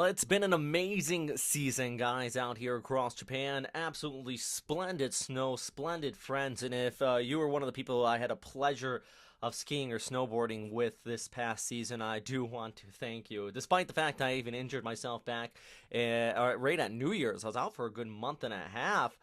Well, it's been an amazing season, guys, out here across Japan. Absolutely splendid snow, splendid friends. And if you were one of the people I had a pleasure of skiing or snowboarding with this past season, I do want to thank you. Despite the fact I even injured myself back right at New Year's, I was out for a good month and a half.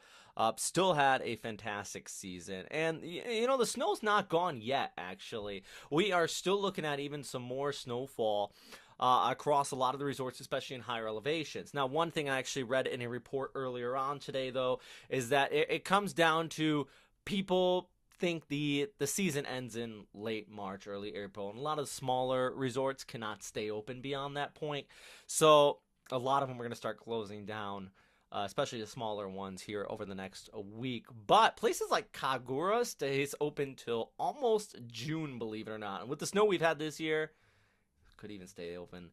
Still had a fantastic season. And, the snow's not gone yet, actually. We are still looking at even some more snowfall across a lot of the resorts, especially in higher elevations. Now, one thing I actually read in a report earlier on today, though, is that it comes down to people think the season ends in late March, early April, and a lot of the smaller resorts cannot stay open beyond that point. So a lot of them are going to start closing down. Especially the smaller ones here over the next week. But places like Kagura stays open till almost June, believe it or not. And with the snow we've had this year, could even stay open.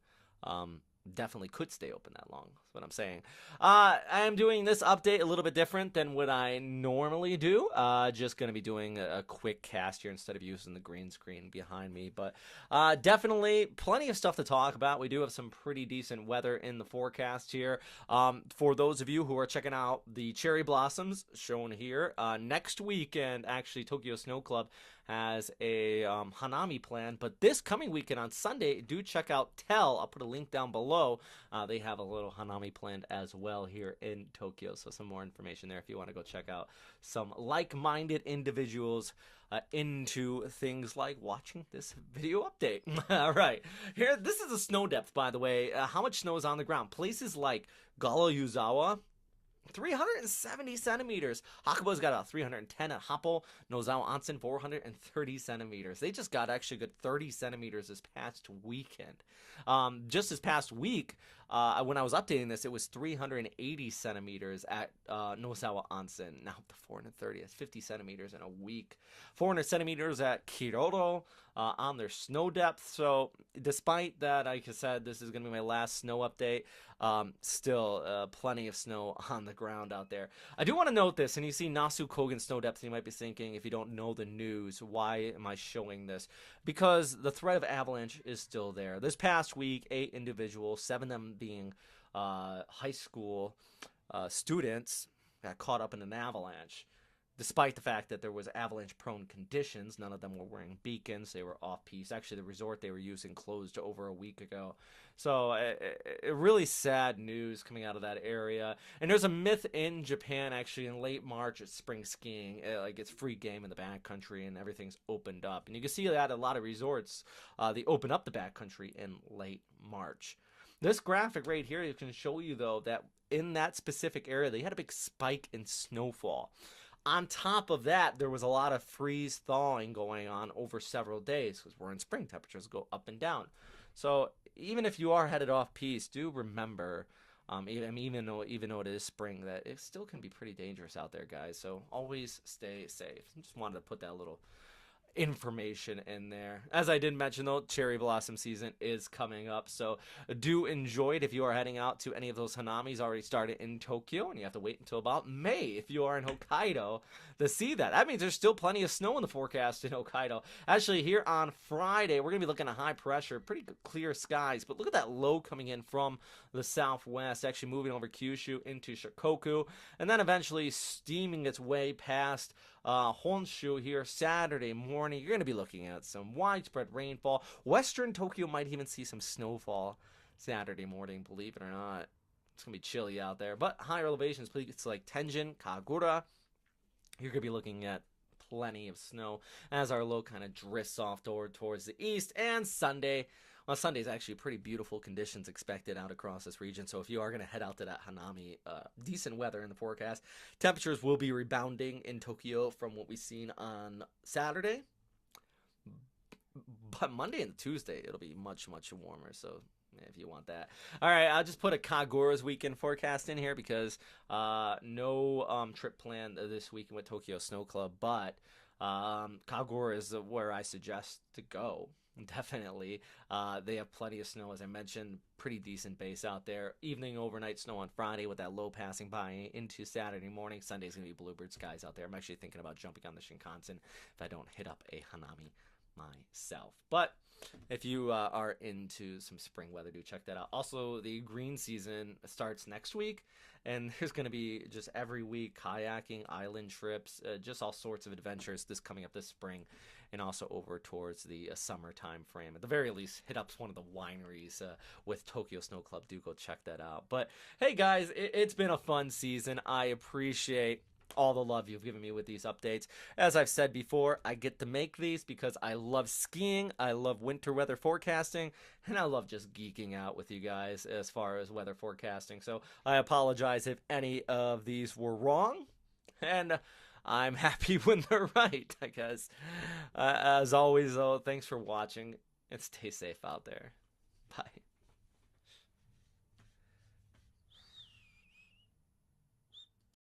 Definitely could stay open that long. That's what I'm saying. I am doing this update a little bit different than what I normally do. Just going to be doing a quick cast here instead of using the green screen behind me. But definitely plenty of stuff to talk about. We do have some pretty decent weather in the forecast here. For those of you who are checking out the cherry blossoms shown here, next weekend, actually, Tokyo Snow Club has a Hanami plan. But this coming weekend on Sunday, do check out Tell. I'll put a link down below. They have a little Hanami planned as well here in Tokyo. So some more information there if you want to go check out some like-minded individuals into things like watching this video update. All right. Here, this is the snow depth, by the way. How much snow is on the ground? Places like Galo-Yuzawa, 370 centimeters. Hakuba's got a 310 at Happo. Nozawa Onsen, 430 centimeters. They just got actually a good 30 centimeters this past weekend. Just this past week, when I was updating this, it was 380 centimeters at Nozawa Onsen. Now up to 430. That's 50 centimeters in a week. 400 centimeters at Kiroro on their snow depth. So despite that, like I said, this is going to be my last snow update. Still plenty of snow on the ground out there. I do want to note this, and you see Nasu Kogen snow depth, and you might be thinking, if you don't know the news, why am I showing this? Because the threat of avalanche is still there. This past week, 8 individuals, 7 of them being high school students, got caught up in an avalanche. Despite the fact that there was avalanche-prone conditions, none of them were wearing beacons. They were off-piste. Actually, the resort they were using closed over a week ago. So, really sad news coming out of that area. And there's a myth in Japan, actually, in late March, it's spring skiing. Like, it's free game in the backcountry, and everything's opened up. And you can see that at a lot of resorts, they open up the backcountry in late March. This graphic right here can show you, though, that in that specific area, they had a big spike in snowfall. On top of that, there was a lot of freeze thawing going on over several days because we're in spring. Temperatures go up and down. So even if you are headed off piste, do remember, even though it is spring, that it still can be pretty dangerous out there, guys. So always stay safe. Just wanted to put that little information in there. As I did mention, though, cherry blossom season is coming up, so do enjoy it. If you are heading out to any of those Hanamis, already started in Tokyo, and you have to wait until about May if you are in Hokkaido to see that. That means there's still plenty of snow in the forecast in Hokkaido. Actually, here on Friday, we're going to be looking at high pressure, pretty clear skies, but look at that low coming in from the southwest, actually moving over Kyushu into Shikoku, and then eventually steaming its way past Honshu here Saturday morning. You're going to be looking at some widespread rainfall. Western Tokyo might even see some snowfall Saturday morning, believe it or not. It's going to be chilly out there. But higher elevations, it's like Tenjin, Kagura, you're going to be looking at plenty of snow as our low kind of drifts off towards the east. And Sunday, well, Sunday is actually pretty beautiful conditions expected out across this region. So if you are going to head out to that Hanami, decent weather in the forecast. Temperatures will be rebounding in Tokyo from what we've seen on Saturday. But Monday and Tuesday, it'll be much, much warmer. So if you want that. All right, I'll just put a Kagura's weekend forecast in here because no trip planned this weekend with Tokyo Snow Club. But Kagura is where I suggest to go. Definitely. They have plenty of snow, as I mentioned. Pretty decent base out there. Evening, overnight snow on Friday with that low passing by into Saturday morning. Sunday's going to be bluebird skies out there. I'm actually thinking about jumping on the Shinkansen if I don't hit up a Hanami myself. But if you are into some spring weather, do check that out. Also, the green season starts next week, and there's going to be just every week kayaking, island trips, just all sorts of adventures this coming up this spring, and also over towards the summer time frame. At the very least, hit up one of the wineries with Tokyo Snow Club. Do go check that out. But hey, guys, it's been a fun season. I appreciate all the love you've given me with these updates. As I've said before, I get to make these because I love skiing, I love winter weather forecasting, and I love just geeking out with you guys as far as weather forecasting. So I apologize if any of these were wrong, and I'm happy when they're right, I guess. As always, though, thanks for watching, and stay safe out there.